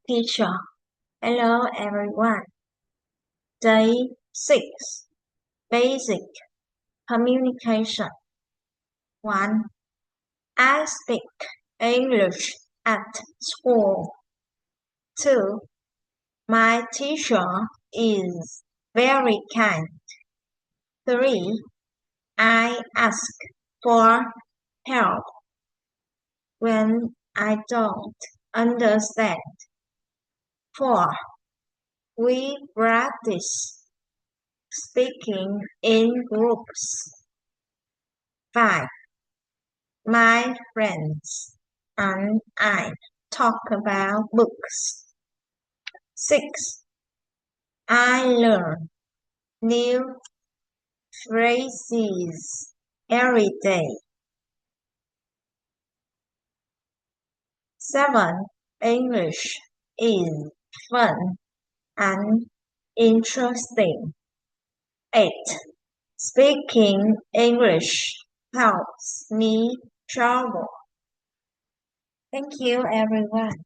Teacher. Hello everyone. Day 6. Basic Communication 1. I speak English at school. 2. My teacher is very kind. 3. I ask for help when I don't understand. 4. We practice speaking in groups. 5. My friends and I talk about books. 6. I learn new phrases every day. 7. English is fun and interesting. 8. Speaking English helps me travel. Thank you, everyone.